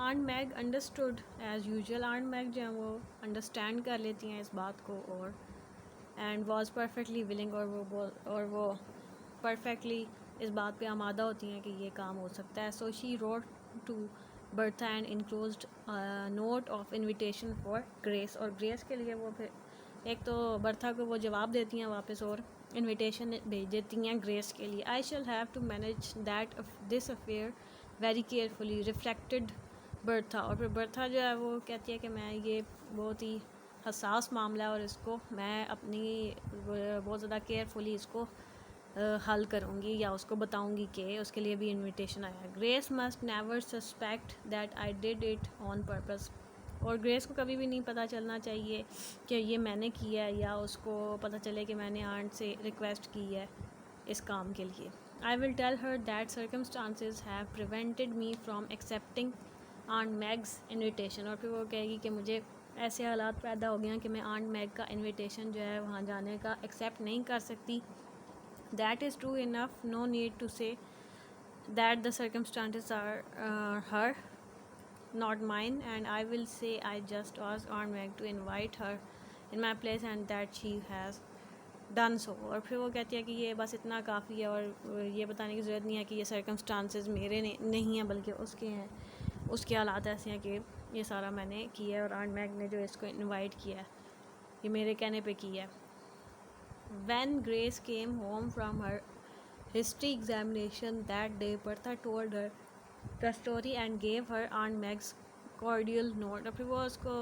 Aunt Mag understood as usual. Aunt Mag جو ہیں وہ انڈرسٹینڈ کر لیتی ہیں اس بات کو اور اینڈ واز پرفیکٹلی ولنگ, اور وہ پرفیکٹلی اس بات پہ آمادہ ہوتی ہیں کہ یہ کام ہو سکتا ہے. So she wrote to Bertha and enclosed note of invitation for Grace, اور گریس کے لیے وہ پھر ایک تو برتھا کو وہ جواب دیتی ہیں واپس اور انویٹیشن بھیج دیتی ہیں گریس کے لیے. I shall have to manage that this affair very carefully reflected Bertha, اور پھر برتھا جو ہے وہ کہتی ہے کہ میں یہ بہت ہی حساس معاملہ ہے اور اس کو میں اپنی بہت زیادہ کیئرفلی اس کو حل کروں گی یا اس کو بتاؤں گی کہ اس کے لیے بھی انویٹیشن آیا ہے. Grace must never suspect that I did it on purpose, اور گریس کو کبھی بھی نہیں پتہ چلنا چاہیے کہ یہ میں نے کیا ہے یا اس کو پتہ چلے کہ میں نے آنٹ سے ریکویسٹ کی ہے اس کام کے لیے. I will tell her that circumstances have prevented me from accepting Aunt Meg's invitation, اور پھر وہ کہے گی کہ مجھے ایسے حالات پیدا ہو گئے ہیں کہ میں آنٹ میگ کا انویٹیشن جو ہے وہاں جانے کا ایکسیپٹ نہیں کر سکتی. That is true enough, no need to say that the circumstances are her, not mine, and I will say I just asked Aunt Meg to invite her in my place and that she has done so. اور پھر وہ کہتی ہے کہ یہ بس اتنا کافی ہے اور یہ بتانے کی ضرورت نہیں ہے کہ یہ سرکمسٹانسز میرے نہیں ہیں بلکہ اس کے ہیں, اس کے حالات ایسے ہیں کہ یہ سارا میں نے کیا ہے اور آنٹ میگ نے جو اس کو انوائٹ کیا ہے یہ میرے کہنے پہ کیا ہے. When Grace came home from her history examination that day, Bertha told her the story and gave her Aunt Meg's cordial note. اور پھر وہ اس کو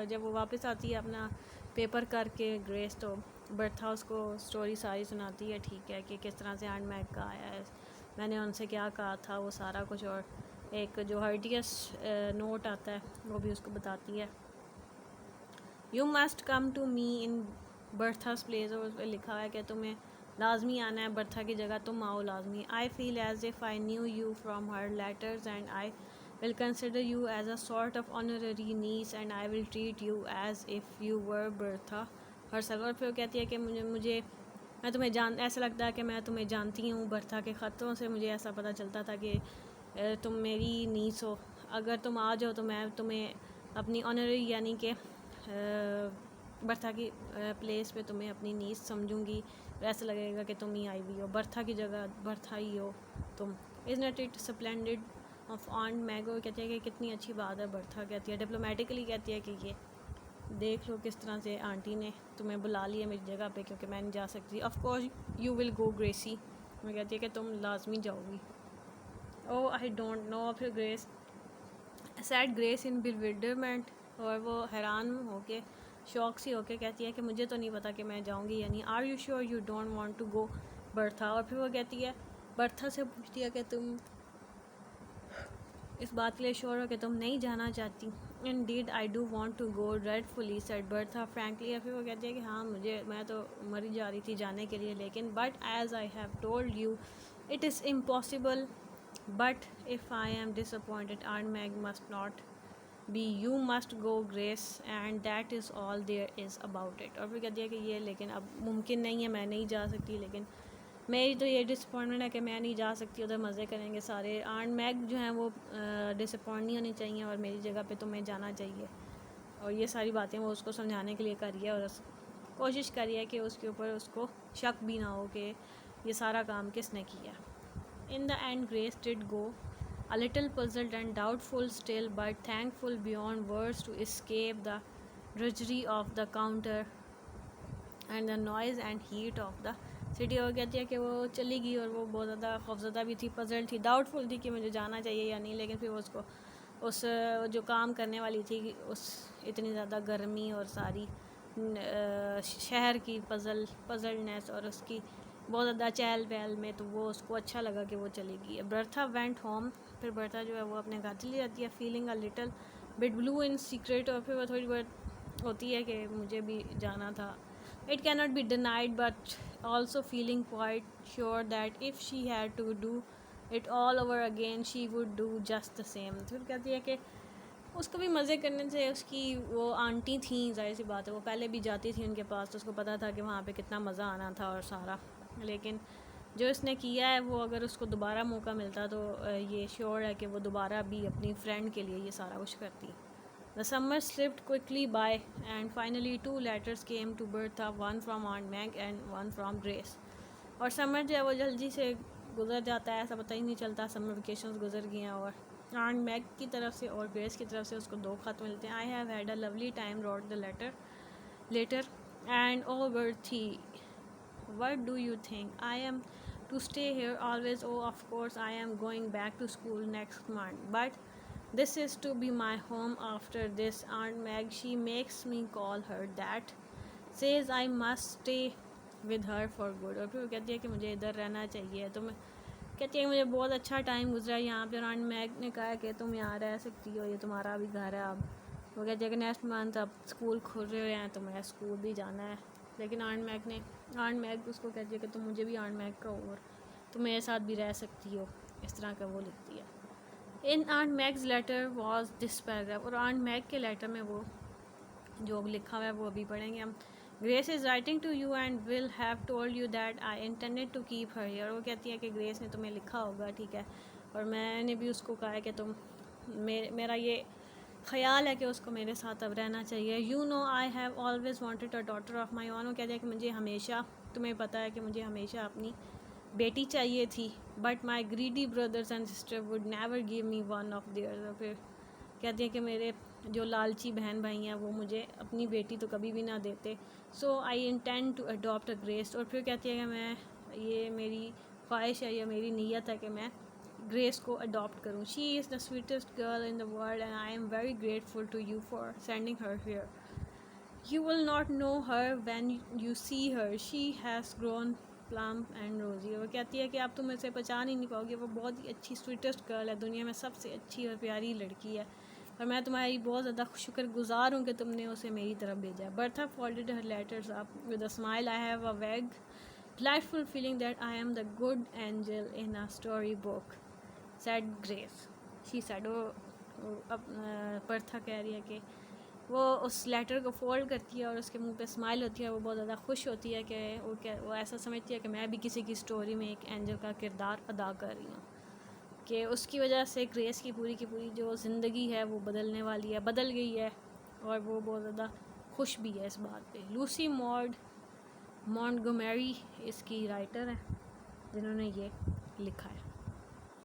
جب وہ واپس آتی ہے اپنا پیپر کر کے گریس, تو برتھا اس کو اسٹوری ساری سناتی ہے, ٹھیک ہے, کہ کس طرح سے آنٹ میگ کا آیا ہے, میں نے ان سے کیا کہا تھا, وہ سارا کچھ, اور ایک جو ہرٹیس نوٹ آتا ہے وہ بھی اس کو بتاتی ہے. You must come to me in Bertha's place, اور اس پہ لکھا ہے کہ تمہیں لازمی آنا ہے برتھا کی جگہ, تم آؤ لازمی. I feel as if I knew you from her letters and I will consider you as a sort of honorary niece and I will treat you as if you were Bertha herself. اور پھر وہ کہتی ہے کہ مجھے میں تمہیں ایسا لگتا ہے کہ میں تمہیں جانتی ہوں, برتھا کے خطوں سے مجھے ایسا پتہ چلتا تھا کہ تم میری نیس ہو, اگر تم آ جاؤ تو میں تمہیں اپنی آنرری یعنی کہ برتھا کی پلیس پہ تمہیں اپنی نیس سمجھوں گی, ایسا لگے گا کہ تم ہی آئی ہوئی ہو, برتھا کی جگہ برتھا ہی ہو تم. Isn't it splendid of Aunt Meg, کہتی ہے کہ کتنی اچھی بات ہے. برتھا کہتی ہے ڈپلومیٹکلی کہتی ہے کہ یہ دیکھ لو کس طرح سے آنٹی نے تمہیں بلا لیا میری جگہ پہ کیونکہ میں نہیں جا سکتی. Of course you will go Gracey, میں کہتی ہے کہ تم لازمی جاؤ گی. او آئی ڈونٹ نو. پھر گریس سیڈ گریس ان bewilderment, اور وہ حیران ہو کے شوق سی ہو کے کہتی ہے کہ مجھے تو نہیں پتا کہ میں جاؤں گی یعنی are you sure you don't want to go Bertha. اور پھر وہ کہتی ہے برتھا سے پوچھتی ہے کہ تم اس بات کے لیے شور ہو کہ تم نہیں جانا چاہتی. Indeed I do want to go dreadfully said Bertha frankly. اور پھر وہ کہتی ہے کہ ہاں میں تو مری جا رہی تھی جانے کے لیے, لیکن but as I have told you it is impossible, but if I am disappointed Aunt Meg must not be, you must go Grace and that is all there is about it. اور پھر کہتی ہے کہ یہ لیکن اب ممکن نہیں ہے, میں نہیں جا سکتی, لیکن میری تو یہ ڈس اپوائنٹمنٹ ہے کہ میں نہیں جا سکتی, ادھر مزے کریں گے سارے. آنٹ میگ جو ہیں وہ ڈس اپوائنٹ نہیں ہونی چاہیے اور میری جگہ پہ تمہیں جانا چاہیے, اور یہ ساری باتیں وہ اس کو سمجھانے کے لیے کری ہے اور کوشش کری ہے کہ اس کے اوپر اس کو شک بھی نہ ہو کہ یہ سارا کام کس نے کیا. In the end Grace did go, a little puzzled and doubtful still, but thankful beyond words to escape the drudgery of the counter and the noise and heat of the city. اور کہتی ہے کہ وہ چلی گئی اور وہ بہت زیادہ خوفزدہ بھی تھی, پزل تھی, ڈاؤٹ فل تھی کہ مجھے جانا چاہیے یا نہیں, لیکن پھر وہ اس کو اس جو کام کرنے والی تھی اس اتنی زیادہ گرمی اور ساری شہر کی پزلنیس اور اس کی بہت زیادہ چہل پہل میں, تو وہ اس کو اچھا لگا کہ وہ چلی گئی. برتھا وینٹ ہوم, پھر برتھا جو ہے وہ اپنے گھر چلی جاتی ہے, feeling a little bit blue in secret. اور پھر وہ تھوڑی بہت ہوتی ہے کہ مجھے بھی جانا تھا, it cannot be denied, but also feeling quite sure that if she had to do it all over again she would do just the same. پھر کہتی ہے کہ اس کو بھی مزے کرنے سے, اس کی وہ آنٹی تھیں, ظاہر سی بات ہے وہ پہلے بھی جاتی تھی ان کے پاس, تو اس کو پتہ تھا کہ وہاں پہ کتنا مزہ آنا تھا اور سارا, لیکن جو اس نے کیا ہے وہ اگر اس کو دوبارہ موقع ملتا تو یہ شیور ہے کہ وہ دوبارہ بھی اپنی فرینڈ کے لیے یہ سارا کچھ کرتی. The summer slipped quickly by, and finally 2 letters came to Bertha, one from Aunt Meg and one from Grace. اور سمر جو ہے وہ جلدی سے گزر جاتا ہے, ایسا پتہ ہی نہیں چلتا. سمر ویکیشنز گزر گئی ہیں اور آنٹ میگ کی طرف سے اور گریس کی طرف سے اس کو 2 خط ملتے ہیں. I have had a lovely time, wrote the later, and oh Bertie, what do you think? I am to stay here always? Oh, of course I am going back to school next month, but this is to be my home after this. Aunt Meg, she makes me call her that, says I must stay with her for good. اور پھر وہ کہتی ہے کہ مجھے ادھر رہنا چاہیے. تو میں کہتی ہے کہ مجھے بہت اچھا ٹائم گزرا یہاں پہ, اور آنٹ میگ نے کہا کہ تم یہاں رہ سکتی ہو, یہ تمہارا بھی گھر ہے. اب وہ کہتی ہے کہ نیکسٹ منتھ اب اسکول کھل رہے ہیں تو میں اسکول بھی جانا ہے. لیکن آنٹ میگ اس کو کہتی ہے کہ تم مجھے بھی آنٹ میگ کا اور تم میرے ساتھ بھی رہ سکتی ہو. اس طرح کا وہ لکھتی ہے. In Aunt Meg's letter was this paragraph, اور آنٹ میگ کے لیٹر میں وہ جو لکھا ہوا ہے وہ ابھی پڑھیں گے ہم. Grace is writing to you and will have told you that I intended to keep her here. وہ کہتی ہے کہ گریس نے تمہیں لکھا ہوگا, ٹھیک ہے, اور میں نے بھی اس کو کہا ہے کہ میرا یہ خیال ہے کہ اس کو میرے ساتھ اب رہنا چاہیے. You know I have always wanted a daughter of my own. وہ کہتے ہیں کہ مجھے ہمیشہ, تمہیں پتہ ہے کہ مجھے ہمیشہ اپنی بیٹی چاہیے تھی, but my greedy brothers and sister would never give me one of theirs. اور پھر کہتے ہیں کہ میرے جو لالچی بہن بھائی ہیں وہ مجھے اپنی بیٹی تو کبھی بھی نہ دیتے. So I intend to adopt a Grace. اور پھر کہتی ہے کہ یہ میری خواہش ہے یا میری نیت ہے کہ میں گریس کو اڈاپٹ کروں. She is the sweetest girl in the world and I am very grateful to you for sending her here. You will not know her when you see her. She has grown plump and rosy. وہ کہتی ہے کہ اب تم اسے پہچان ہی نہیں پاؤ گے, وہ بہت ہی اچھی سویٹسٹ گرل ہے, دنیا میں سب سے اچھی اور پیاری لڑکی ہے, اور میں تمہاری بہت زیادہ شکر گزار ہوں کہ تم نے اسے میری طرف بھیجا. Bertha folded her letters up with a smile. I have a vague, delightful feeling that I am the good angel in a storybook, said Grace. She said. برتھا کہہ رہی ہے کہ وہ اس لیٹر کو فولڈ کرتی ہے اور اس کے منہ پہ اسمائل ہوتی ہے, وہ بہت زیادہ خوش ہوتی ہے کہ وہ ایسا سمجھتی ہے کہ میں بھی کسی کی اسٹوری میں ایک اینجل کا کردار ادا کر رہی ہوں, کہ اس کی وجہ سے گریس کی پوری جو زندگی ہے وہ بدلنے والی ہے, بدل گئی ہے, اور وہ بہت زیادہ خوش بھی ہے اس بات پہ. لوسی مونٹگومیری اس کی رائٹر ہے جنہوں نے یہ لکھا ہے.